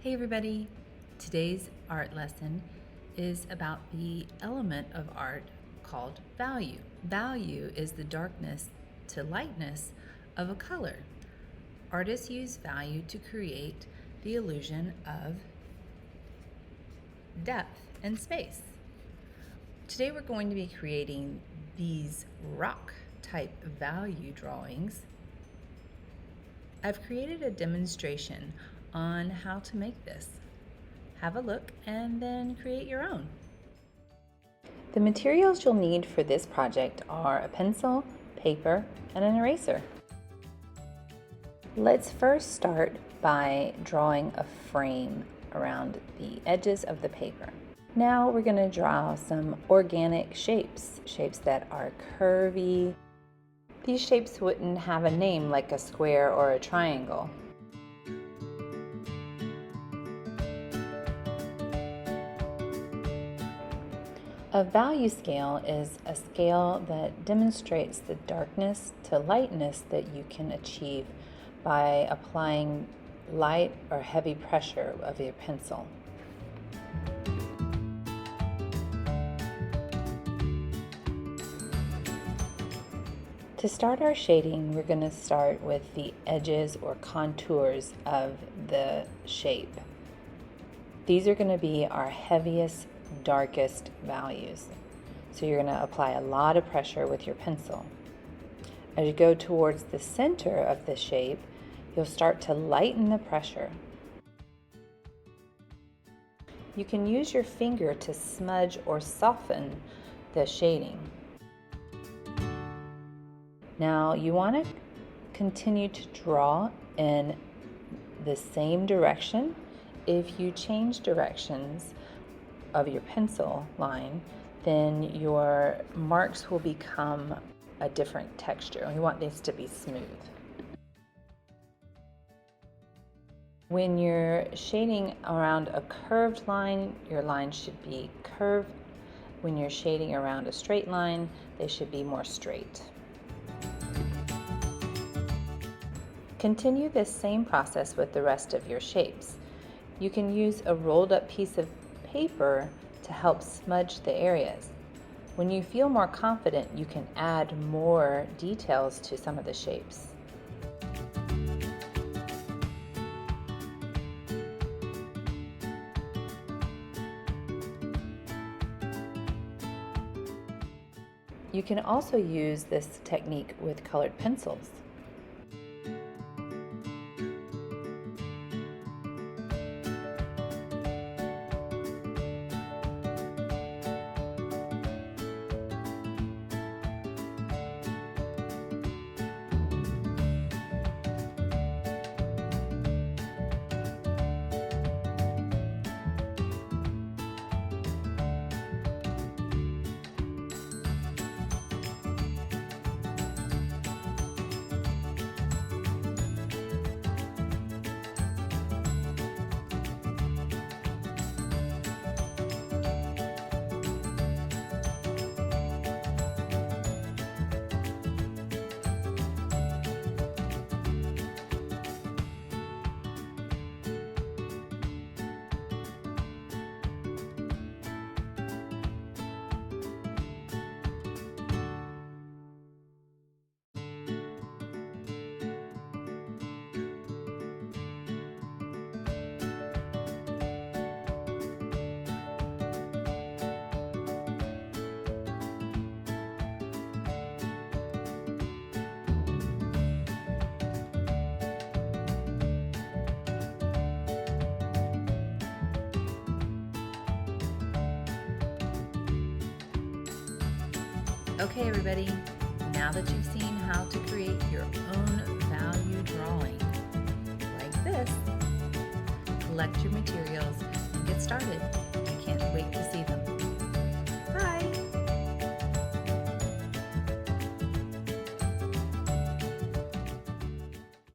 Hey everybody! Today's art lesson is about the element of art called value. Value is the darkness to lightness of a color. Artists use value to create the illusion of depth and space. Today we're going to be creating these rock type value drawings. I've created a demonstration on how to make this. Have a look and then create your own. The materials you'll need for this project are a pencil, paper, and an eraser. Let's first start by drawing a frame around the edges of the paper. Now we're going to draw some organic shapes that are curvy. These shapes wouldn't have a name like a square or a triangle. A value scale is a scale that demonstrates the darkness to lightness that you can achieve by applying light or heavy pressure of your pencil. To start our shading, we're going to start with the edges or contours of the shape. These are going to be our heaviest, darkest values. So you're going to apply a lot of pressure with your pencil. As you go towards the center of the shape, you'll start to lighten the pressure. You can use your finger to smudge or soften the shading. Now you want to continue to draw in the same direction. If you change directions of your pencil line, then your marks will become a different texture. We want these to be smooth. When you're shading around a curved line, your line should be curved. When you're shading around a straight line, they should be more straight. Continue this same process with the rest of your shapes. You can use a rolled up piece of paper to help smudge the areas. When you feel more confident, you can add more details to some of the shapes. You can also use this technique with colored pencils. Okay everybody, now that you've seen how to create your own value drawing like this, collect your materials and get started. I can't wait to see them. Bye!